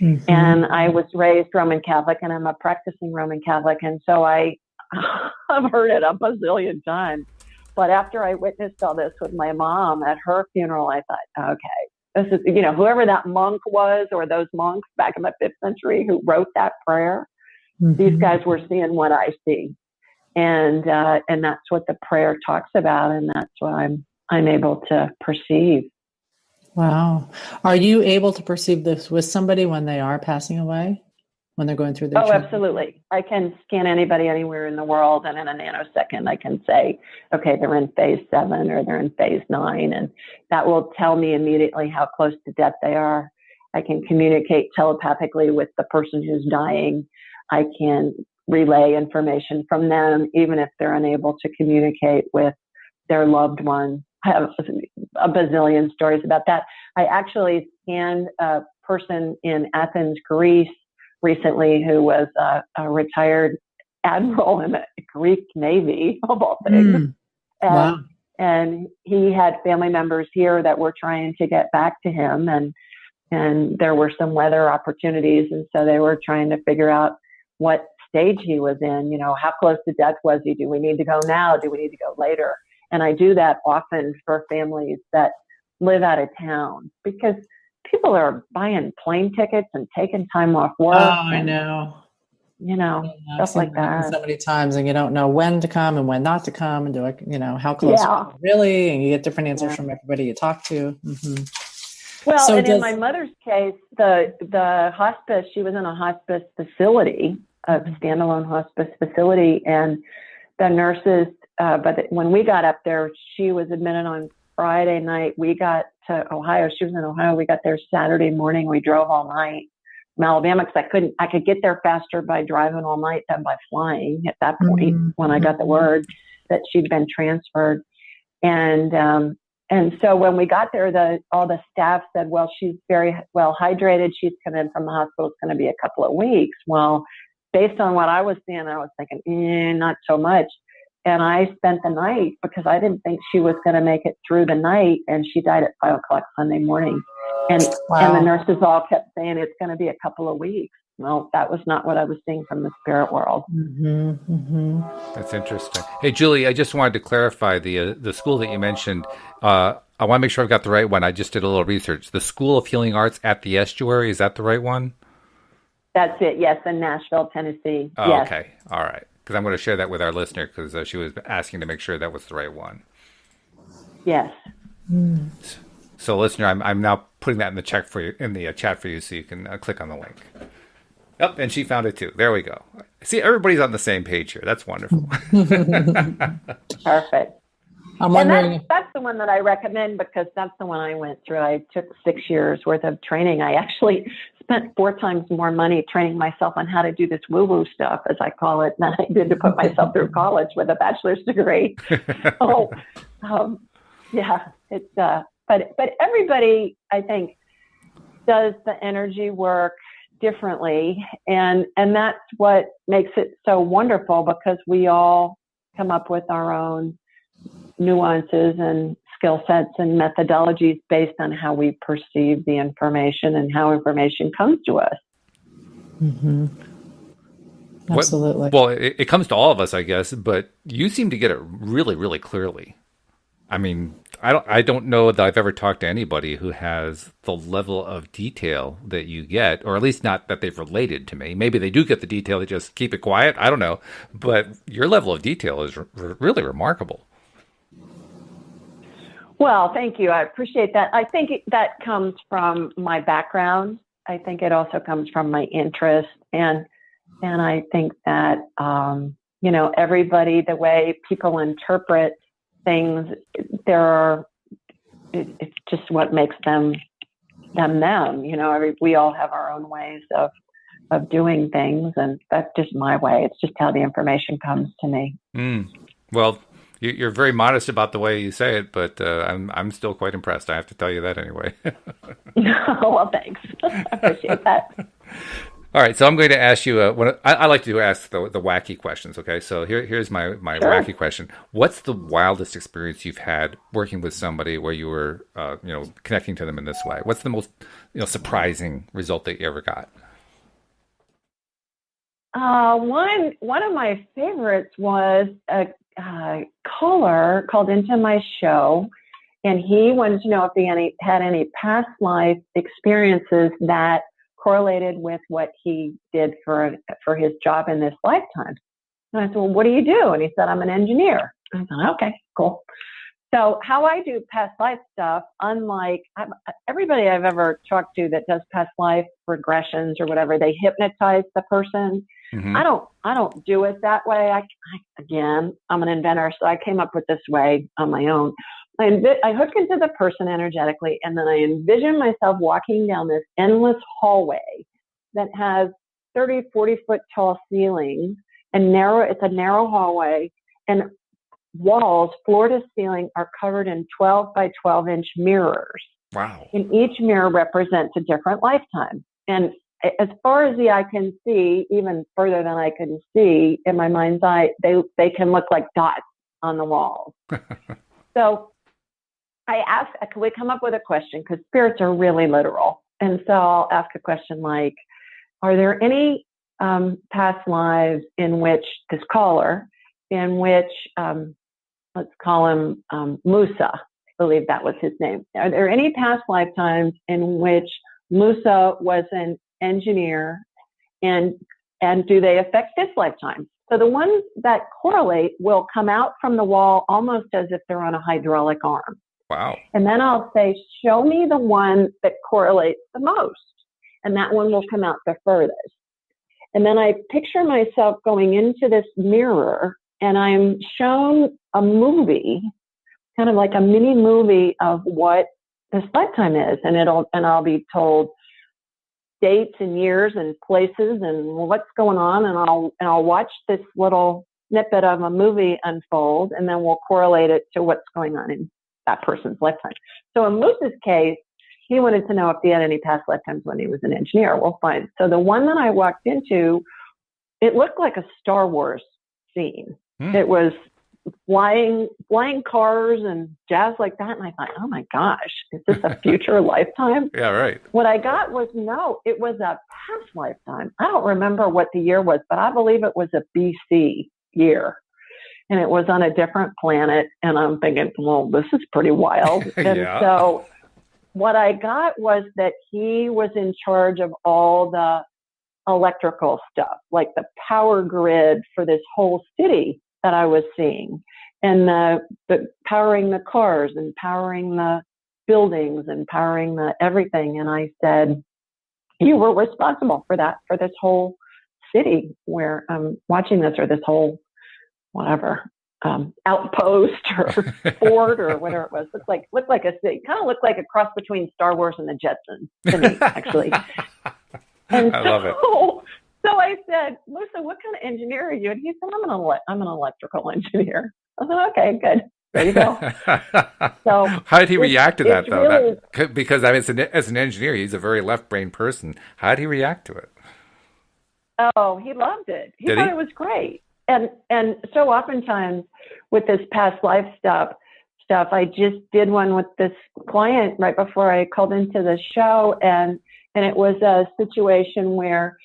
Speaker 3: Mm-hmm. And I was raised Roman Catholic, and I'm a practicing Roman Catholic. And so I've heard it a bazillion times. But after I witnessed all this with my mom at her funeral, I thought, okay, this is, whoever that monk was, or those monks back in the 5th century who wrote that prayer, mm-hmm. These guys were seeing what I see. And that's what the prayer talks about, and that's what I'm able to perceive. Wow.
Speaker 1: Are you able to perceive this with somebody when they are passing away, when they're going through their treatment?
Speaker 3: Absolutely. I can scan anybody anywhere in the world, and in a nanosecond I can say, okay, they're in phase 7 or they're in phase 9, and that will tell me immediately how close to death they are. I can communicate telepathically with the person who's dying. I can relay information from them, even if they're unable to communicate with their loved one. I have a bazillion stories about that. I actually scanned a person in Athens, Greece recently who was a retired admiral in the Greek Navy, of all things.
Speaker 1: Wow.
Speaker 3: And he had family members here that were trying to get back to him, and there were some weather opportunities, and so they were trying to figure out what stage he was in, how close to death was he? Do we need to go now? Do we need to go later? And I do that often for families that live out of town, because people are buying plane tickets and taking time off work.
Speaker 1: Oh, I know.
Speaker 3: Stuff like that.
Speaker 1: So many times, and you don't know when to come and when not to come, and how close are you really, and you get different answers from everybody you talk to. Mm-hmm.
Speaker 3: Well, so in my mother's case, the hospice, she was in a hospice facility, a standalone hospice facility, and the nurses, but when we got up there, she was admitted on Friday night. We got to Ohio. She was in Ohio. We got there Saturday morning. We drove all night from Alabama because I could get there faster by driving all night than by flying at that point, mm-hmm. when I got the word that she'd been transferred. And so when we got there, all the staff said, well, she's very well hydrated. She's come in from the hospital. It's going to be a couple of weeks. Well, based on what I was seeing, I was thinking, not so much. And I spent the night because I didn't think she was going to make it through the night. And she died at 5:00 Sunday morning. And the nurses all kept saying it's going to be a couple of weeks. Well, that was not what I was seeing from the spirit world.
Speaker 1: Mm-hmm, mm-hmm.
Speaker 2: That's interesting. Hey, Julie, I just wanted to clarify the school that you mentioned. I want to make sure I've got the right one. I just did a little research. The School of Healing Arts at the Estuary, is that the right one?
Speaker 3: That's it, yes, in Nashville, Tennessee.
Speaker 2: Oh,
Speaker 3: yes.
Speaker 2: Okay, all right. Because I'm going to share that with our listener because she was asking to make sure that was the right one.
Speaker 3: Yes.
Speaker 1: Mm.
Speaker 2: So, listener, I'm now putting that in the chat for you, so you can click on the link. Oh, and she found it too. There we go. See, everybody's on the same page here. That's wonderful.
Speaker 3: Perfect.
Speaker 1: I'm wondering.
Speaker 3: That's the one that I recommend because that's the one I went through. I took 6 years worth of training. I actually spent 4 times more money training myself on how to do this woo-woo stuff, as I call it, than I did to put myself through college with a bachelor's degree. So, yeah, it's but everybody, I think, does the energy work differently, and that's what makes it so wonderful because we all come up with our own nuances and skill sets and methodologies based on how we perceive the information and how information comes to us.
Speaker 1: Mm-hmm. Absolutely.
Speaker 2: Well, it comes to all of us, I guess, but you seem to get it really, really clearly. I mean, I don't know that I've ever talked to anybody who has the level of detail that you get, or at least not that they've related to me. Maybe they do get the detail, they just keep it quiet. I don't know, but your level of detail is really remarkable.
Speaker 3: Well, thank you. I appreciate that. I think that comes from my background. I think it also comes from my interest, and I think that everybody, the way people interpret things, it's just what makes them. We all have our own ways of doing things, and that's just my way. It's just how the information comes to me.
Speaker 2: Well, you're very modest about the way you say it, but I'm still quite impressed. I have to tell you that anyway.
Speaker 3: Well, thanks. I appreciate that.
Speaker 2: All right, so I'm going to ask you. I like to ask the wacky questions. Okay, so here's my sure. Wacky question. What's the wildest experience you've had working with somebody where you were, connecting to them in this way? What's the most, surprising result that you ever got?
Speaker 3: One of my favorites was a caller called into my show, and he wanted to know if he had any past life experiences that correlated with what he did for his job in this lifetime. And I said, well, what do you do? And he said, I'm an engineer. I thought, okay, cool. So how I do past life stuff, unlike everybody I've ever talked to that does past life regressions or whatever, they hypnotize the person. Mm-hmm. I don't do it that way. Again, I'm an inventor, so I came up with this way on my own. I hook into the person energetically, and then I envision myself walking down this endless hallway that has 30, 40-foot tall ceilings and it's a narrow hallway, and walls, floor to ceiling, are covered in 12 by 12 inch mirrors.
Speaker 2: Wow.
Speaker 3: And each mirror represents a different lifetime. And as far as the eye can see, even further than I can see in my mind's eye, they can look like dots on the walls. So I asked, can we come up with a question? Because spirits are really literal. And so I'll ask a question like, are there any past lives in which this caller, in which, let's call him Musa, I believe that was his name. Are there any past lifetimes in which Musa was an engineer, and do they affect this lifetime? So the ones that correlate will come out from the wall almost as if they're on a hydraulic arm.
Speaker 2: Wow.
Speaker 3: And then I'll say, show me the one that correlates the most. And that one will come out the furthest. And then I picture myself going into this mirror, and I'm shown a movie, kind of like a mini movie of what this lifetime is. And I'll be told dates and years and places and what's going on. And I'll watch this little snippet of a movie unfold, and then we'll correlate it to what's going on in that person's lifetime. So in Moose's case, he wanted to know if he had any past lifetimes when he was an engineer. Well, fine. So the one that I walked into, it looked like a Star Wars scene. It was flying cars and jazz like that. And I thought, oh my gosh, is this a future lifetime?
Speaker 2: Yeah, right.
Speaker 3: What I got was, no, it was a past lifetime. I don't remember what the year was, but I believe it was a BC year. And it was on a different planet. And I'm thinking, well, this is pretty wild. And
Speaker 2: yeah.
Speaker 3: So what I got was that he was in charge of all the electrical stuff, like the power grid for this whole city that I was seeing, and the powering the cars and powering the buildings and powering the everything. And I said, you were responsible for that, for this whole city where I'm watching this, or this whole whatever, outpost or fort or whatever it was. Looked like a city. Kind of looked like a cross between Star Wars and the Jetsons to me, actually. And
Speaker 2: I love it.
Speaker 3: So I said, Musa, what kind of engineer are you? And he said, I'm an electrical engineer. I said, okay, good. There you go. So
Speaker 2: how did he react to that, though?
Speaker 3: Really,
Speaker 2: because I mean, as an engineer, he's a very left-brain person. How did he react to it?
Speaker 3: Oh, he loved it. He thought it was great. And so oftentimes with this past life stuff, I just did one with this client right before I called into the show, and it was a situation where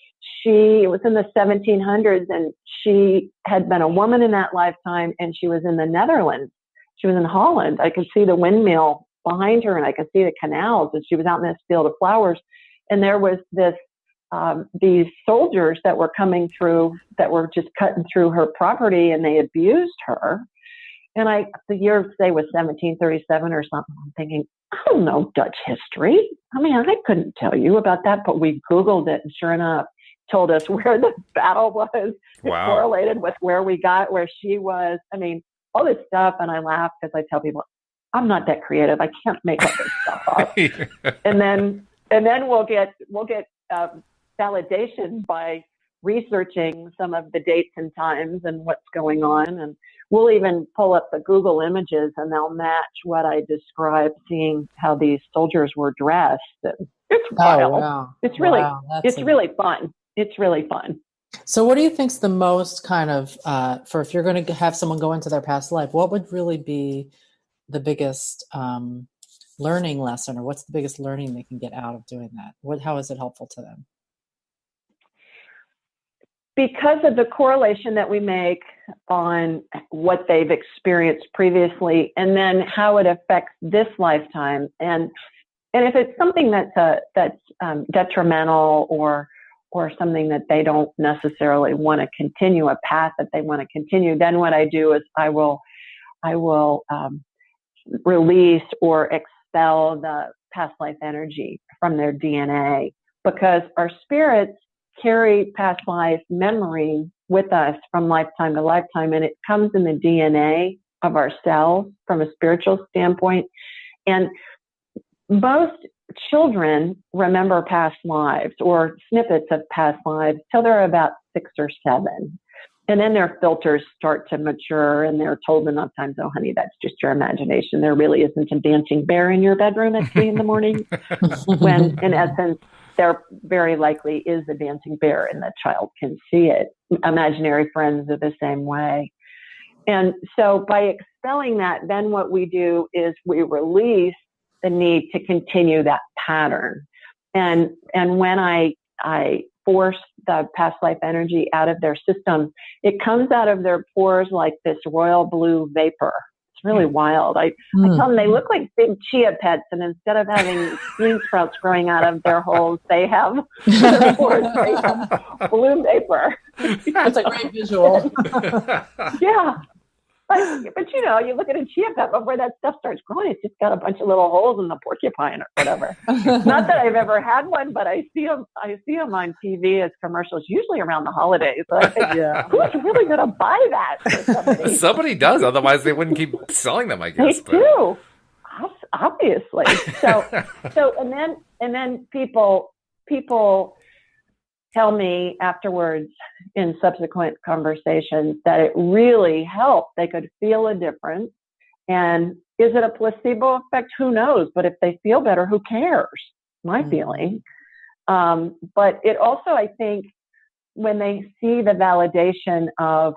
Speaker 3: it was in the 1700s, and she had been a woman in that lifetime, and she was in the Netherlands, in Holland. I could see the windmill behind her, and I could see the canals, and she was out in this field of flowers. And there was these soldiers that were coming through, that were just cutting through her property, and they abused her. And the year, say, was 1737 or something. I'm thinking, I don't know Dutch history. I mean, I couldn't tell you about that, but we Googled it, and sure enough, told us where the battle was.
Speaker 2: Wow.
Speaker 3: It correlated with where she was. I mean, all this stuff. And I laugh because I tell people, I'm not that creative. I can't make all this stuff up. And then we'll get validation by researching some of the dates and times and what's going on. And we'll even pull up the Google images, and they'll match what I described, seeing how these soldiers were dressed. And it's wild.
Speaker 1: Wow.
Speaker 3: It's really fun. It's really fun.
Speaker 1: So what do you think's the most kind of, for if you're going to have someone go into their past life, what would really be the biggest learning lesson, or what's the biggest learning they can get out of doing that? How is it helpful to them?
Speaker 3: Because of the correlation that we make on what they've experienced previously, and then how it affects this lifetime, and if it's something that's detrimental or something that they don't necessarily want to continue, a path that they want to continue, then what I do is I will release or expel the past life energy from their DNA, because our spirits carry past life memory with us from lifetime to lifetime, and it comes in the DNA of our cells from a spiritual standpoint. And most children remember past lives or snippets of past lives till they're about 6 or 7. And then their filters start to mature, and they're told enough times, oh, honey, that's just your imagination. There really isn't a dancing bear in your bedroom at 3 a.m. when, in essence, there very likely is a dancing bear, and the child can see it. Imaginary friends are the same way. And so by expelling that, then what we do is we release the need to continue that pattern. And when I force the past life energy out of their system, it comes out of their pores like this royal blue vapor. It's really wild. I tell them they look like big chia pets, and instead of having green sprouts growing out of their holes, they have their pores made of blue vapor.
Speaker 1: That's a great visual.
Speaker 3: Yeah. But you look at a chia pet before that stuff starts growing, it's just got a bunch of little holes in the porcupine or whatever. Not that I've ever had one, but I see them on TV as commercials, usually around the holidays. So I think, who's really going to buy that for somebody?
Speaker 2: Somebody does, otherwise they wouldn't keep selling them, I guess.
Speaker 3: They do, obviously. So and then people tell me afterwards in subsequent conversations that it really helped. They could feel a difference. And is it a placebo effect? Who knows? But if they feel better, who cares? My feeling. But it also, I think, when they see the validation of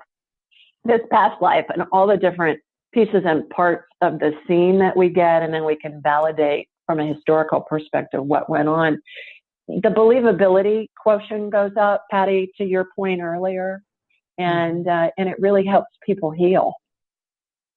Speaker 3: this past life and all the different pieces and parts of the scene that we get, and then we can validate from a historical perspective what went on, the believability quotient goes up, Patty, to your point earlier, and it really helps people heal.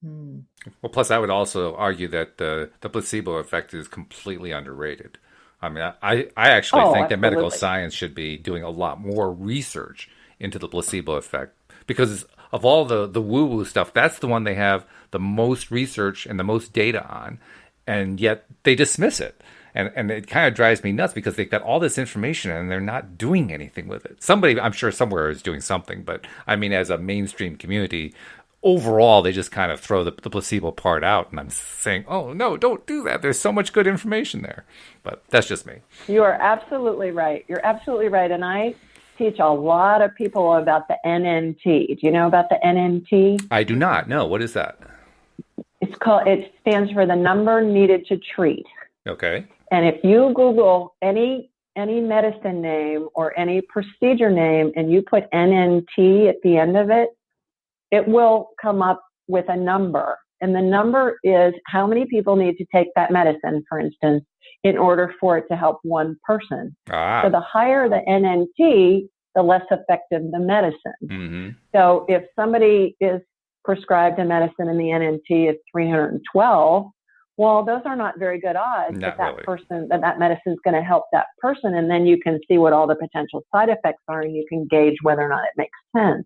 Speaker 2: Well, plus I would also argue that the placebo effect is completely underrated. I mean, I actually think that medical science should be doing a lot more research into the placebo effect, because of all the woo-woo stuff, that's the one they have the most research and the most data on, and yet they dismiss it. And it kind of drives me nuts, because they've got all this information and they're not doing anything with it. Somebody, I'm sure somewhere, is doing something. But I mean, as a mainstream community, overall, they just kind of throw the placebo part out. And I'm saying, oh, no, don't do that. There's so much good information there. But that's just me.
Speaker 3: You are absolutely right. You're absolutely right. And I teach a lot of people about the NNT. Do you know about the NNT?
Speaker 2: I do not. No. What is that?
Speaker 3: It stands for the number needed to treat.
Speaker 2: Okay.
Speaker 3: And if you Google any medicine name or any procedure name and you put NNT at the end of it, it will come up with a number. And the number is how many people need to take that medicine, for instance, in order for it to help one person. So the higher the NNT, the less effective the medicine. So if somebody is prescribed a medicine and the NNT is 312, well, those are not very good odds that medicine is going to help that person. And then you can see what all the potential side effects are, and you can gauge whether or not it makes sense.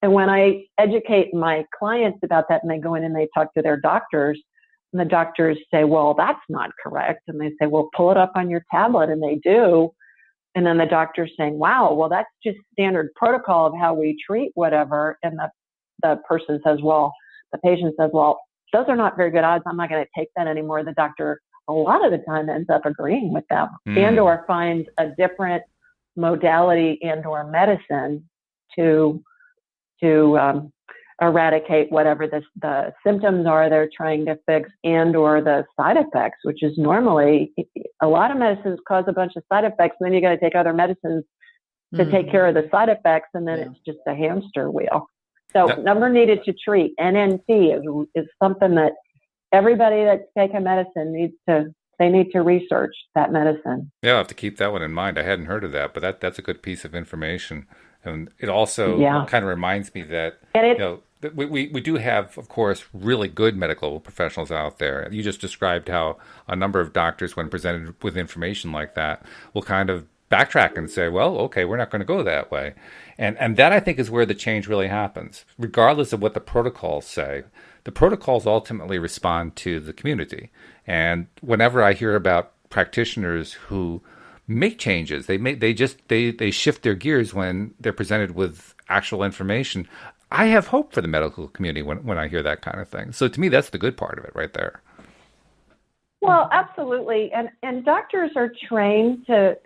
Speaker 3: And when I educate my clients about that, and they go in and they talk to their doctors, and the doctors say, well, that's not correct. And they say, well, pull it up on your tablet. And they do. And then the doctor's saying, wow, well, that's just standard protocol of how we treat whatever. And the person says, well, the patient says, well, those are not very good odds. I'm not going to take that anymore. The doctor, a lot of the time, ends up agreeing with them and or finds a different modality and or medicine to eradicate whatever the symptoms are they're trying to fix and or the side effects, which is normally a lot of medicines cause a bunch of side effects. And then you got to take other medicines to take care of the side effects. And then it's just a hamster wheel. So number needed to treat, NNT, is something that everybody that's taking medicine needs to research that medicine.
Speaker 2: Yeah, I'll have to keep that one in mind. I hadn't heard of that, but that's a good piece of information. And it also kind of reminds me that, we do have, of course, really good medical professionals out there. You just described how a number of doctors, when presented with information like that, will kind of backtrack and say, well, okay, we're not going to go that way. And that, I think, is where the change really happens. Regardless of what the protocols say, the protocols ultimately respond to the community. And whenever I hear about practitioners who make changes, they shift their gears when they're presented with actual information, I have hope for the medical community when I hear that kind of thing. So to me, that's the good part of it right there.
Speaker 3: Well, absolutely. And doctors are trained to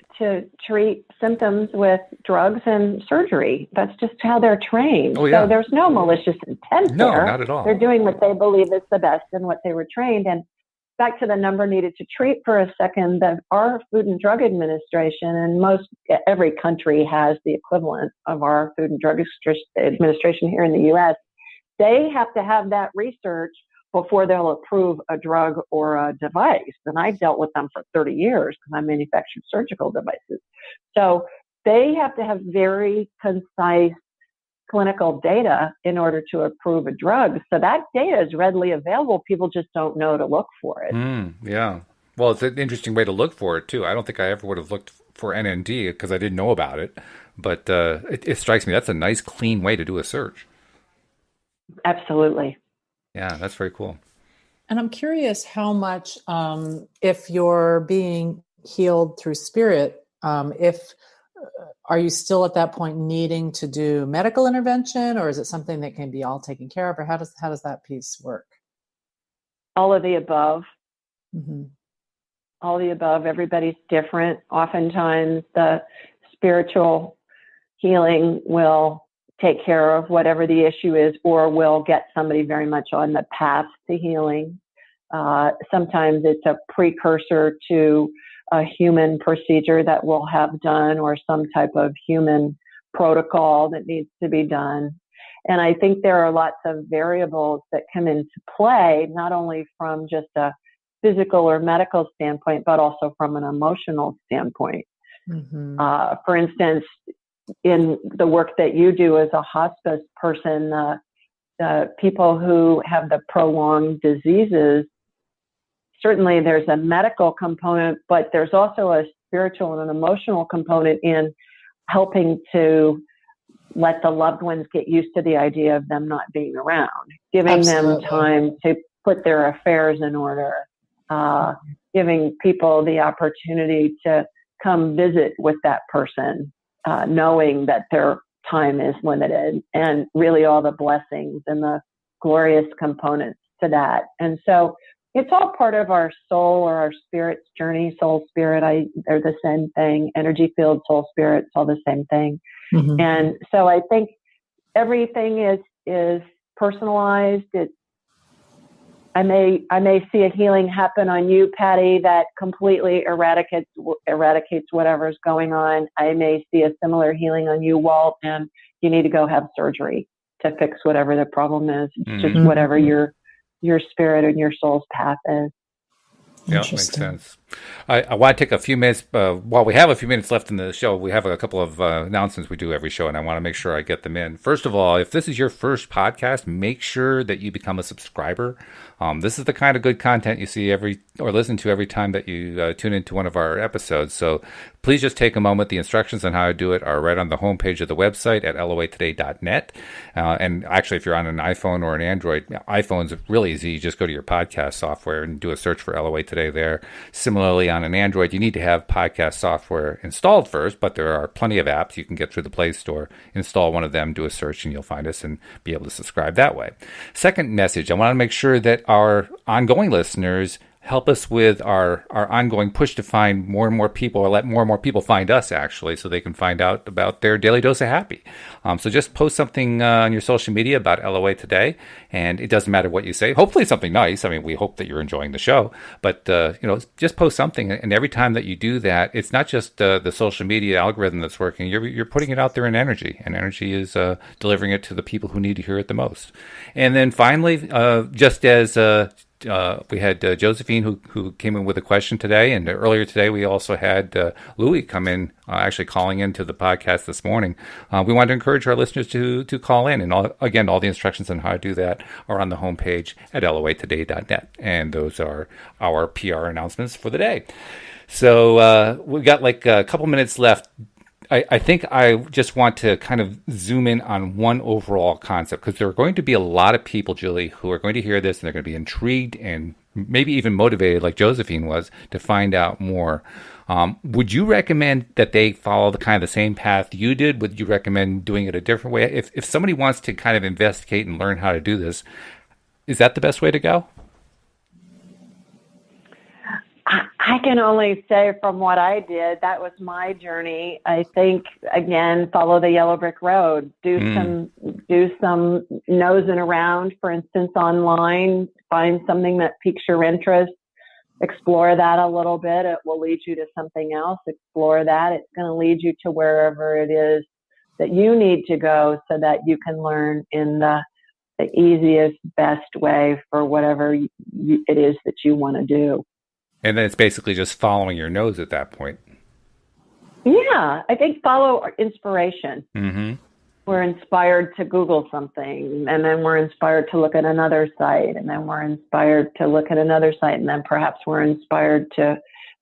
Speaker 3: treat symptoms with drugs and surgery. That's just how they're trained. Oh, yeah. So there's no malicious intent there.
Speaker 2: No, not at all.
Speaker 3: They're doing what they believe is the best and what they were trained. And back to the number needed to treat for a second, that our Food and Drug Administration, and every country has the equivalent of our Food and Drug Administration here in the U.S., they have to have that research before they'll approve a drug or a device. And I've dealt with them for 30 years because I manufactured surgical devices. So they have to have very concise clinical data in order to approve a drug. So that data is readily available. People just don't know to look for it.
Speaker 2: Yeah. Well, it's an interesting way to look for it, too. I don't think I ever would have looked for NND because I didn't know about it. But it strikes me that's a nice, clean way to do a search.
Speaker 3: Absolutely.
Speaker 2: Yeah, that's very cool.
Speaker 1: And I'm curious how much, if you're being healed through spirit, are you still at that point needing to do medical intervention, or is it something that can be all taken care of, or how does that piece work?
Speaker 3: All of the above.
Speaker 1: Mm-hmm.
Speaker 3: All of the above. Everybody's different. Oftentimes the spiritual healing will take care of whatever the issue is, or will get somebody very much on the path to healing. Sometimes it's a precursor to a human procedure that we'll have done, or some type of human protocol that needs to be done. And I think there are lots of variables that come into play, not only from just a physical or medical standpoint, but also from an emotional standpoint. Mm-hmm. For instance, in the work that you do as a hospice person, the people who have the prolonged diseases, certainly there's a medical component, but there's also a spiritual and an emotional component in helping to let the loved ones get used to the idea of them not being around, giving Absolutely. Them time to put their affairs in order, giving people the opportunity to come visit with that person, knowing that their time is limited, and really all the blessings and the glorious components to that. And so it's all part of our soul or our spirit's journey. Soul, spirit, they're the same thing. Energy field, soul, spirit, it's all the same thing. Mm-hmm. And so I think everything is personalized. I may see a healing happen on you, Patty, that completely eradicates whatever's going on. I may see a similar healing on you, Walt, and you need to go have surgery to fix whatever the problem is. It's just whatever your spirit and your soul's path is.
Speaker 2: Yeah, makes sense. I want to take a few minutes, while we have a few minutes left in the show, we have a couple of announcements we do every show, and I want to make sure I get them in. First of all, if this is your first podcast, make sure that you become a subscriber. This is the kind of good content you see or listen to every time that you tune into one of our episodes. So please just take a moment. The instructions on how to do it are right on the homepage of the website at loatoday.net. And actually, if you're on an iPhone or an Android, iPhone's really easy. You just go to your podcast software and do a search for LOA Today there. Similarly, on an Android, you need to have podcast software installed first, but there are plenty of apps you can get through the Play Store. Install one of them, do a search, and you'll find us and be able to subscribe that way. Second message, I want to make sure that our ongoing listeners help us with our ongoing push to find more and more people, or let more and more people find us, actually, so they can find out about their daily dose of happy. So just post something on your social media about LOA Today, and it doesn't matter what you say. Hopefully something nice. I mean, we hope that you're enjoying the show, but just post something. And every time that you do that, it's not just the social media algorithm that's working. You're putting it out there in energy, and energy is delivering it to the people who need to hear it the most. And then finally, just as we had Josephine who came in with a question today, and earlier today we also had Louis come in, actually calling into the podcast this morning. We want to encourage our listeners to call in, and all the instructions on how to do that are on the homepage at loatoday.net, and those are our PR announcements for the day. So we've got like a couple minutes left. I think I just want to kind of zoom in on one overall concept, because there are going to be a lot of people, Julie, who are going to hear this and they're going to be intrigued and maybe even motivated, like Josephine was, to find out more. Would you recommend that they follow the same path you did? Would you recommend doing it a different way? If somebody wants to kind of investigate and learn how to do this, is that the best way to go?
Speaker 3: I can only say from what I did, that was my journey. I think, again, follow the yellow brick road. Do some nosing around, for instance, online. Find something that piques your interest. Explore that a little bit. It will lead you to something else. Explore that. It's going to lead you to wherever it is that you need to go, so that you can learn in the easiest, best way for whatever it is that you want to do.
Speaker 2: And then it's basically just following your nose at that point.
Speaker 3: Yeah, I think follow inspiration.
Speaker 2: Mm-hmm.
Speaker 3: We're inspired to Google something, and then we're inspired to look at another site, and then we're inspired to look at another site, and then perhaps we're inspired to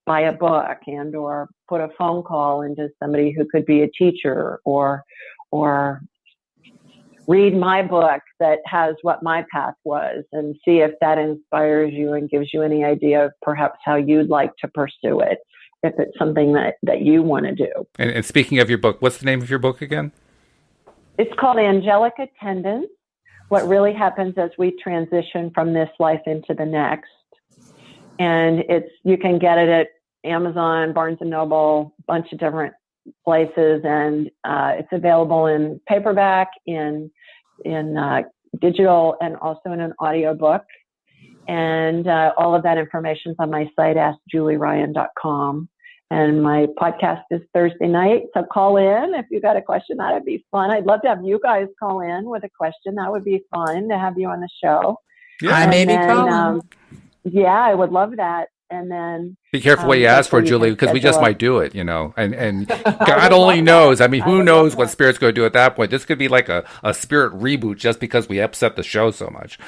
Speaker 3: buy a book and or put a phone call into somebody who could be a teacher, or read my book that has what my path was, and see if that inspires you and gives you any idea of perhaps how you'd like to pursue it, if it's something that you want to do.
Speaker 2: And speaking of your book, what's the name of your book again?
Speaker 3: It's called Angelic Attendance: What Really Happens as We Transition from This Life into the Next. And you can get it at Amazon, Barnes & Noble, a bunch of different places, and it's available in paperback, in digital, and also in an audiobook. And all of that information is on my site, askjulieryan.com. And my podcast is Thursday night, so call in if you got a question. That would be fun. I'd love to have you guys call in with a question. That would be fun to have you on the show.
Speaker 1: Yeah, I may be calling.
Speaker 3: Yeah, I would love that. And then
Speaker 2: be careful what you ask for, Julie, because we just might do it, and God only knows. I mean, who knows what Spirit's going to do at that point? This could be like a Spirit reboot just because we upset the show so much.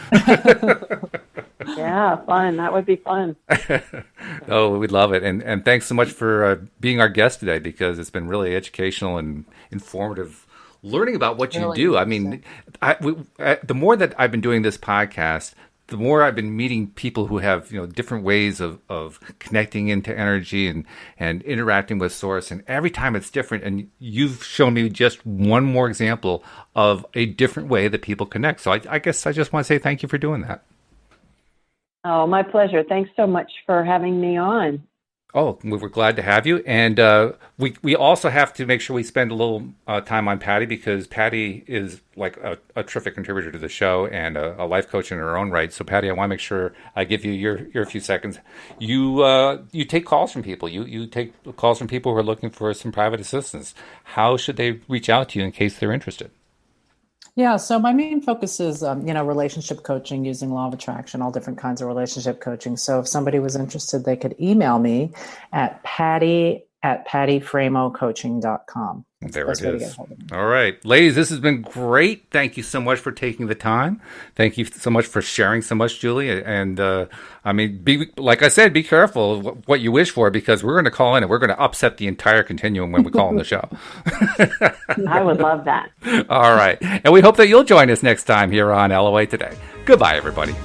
Speaker 3: Yeah, fun. That would be fun.
Speaker 2: Oh, we'd love it. And thanks so much for being our guest today, because it's been really educational and informative, learning about what you do. I mean, the more that I've been doing this podcast, the more I've been meeting people who have, different ways of connecting into energy and interacting with Source. And every time it's different. And you've shown me just one more example of a different way that people connect. So I guess I just want to say thank you for doing that.
Speaker 3: Oh, my pleasure. Thanks so much for having me on.
Speaker 2: Oh, we're glad to have you. And we also have to make sure we spend a little time on Patty, because Patty is like a terrific contributor to the show and a life coach in her own right. So, Patty, I want to make sure I give you your few seconds. You take calls from people. You take calls from people who are looking for some private assistance. How should they reach out to you in case they're interested?
Speaker 1: Yeah, so my main focus is, relationship coaching using law of attraction, all different kinds of relationship coaching. So if somebody was interested, they could email me at patty@pattyframocoaching.com. That's the
Speaker 2: There it
Speaker 1: best way to get
Speaker 2: is.
Speaker 1: hold of me.
Speaker 2: All right. Ladies, this has been great. Thank you so much for taking the time. Thank you so much for sharing so much, Julie. And like I said, be careful what you wish for, because we're going to call in and we're going to upset the entire continuum when we call on the show.
Speaker 3: I would love that.
Speaker 2: All right. And we hope that you'll join us next time here on LOA Today. Goodbye, everybody.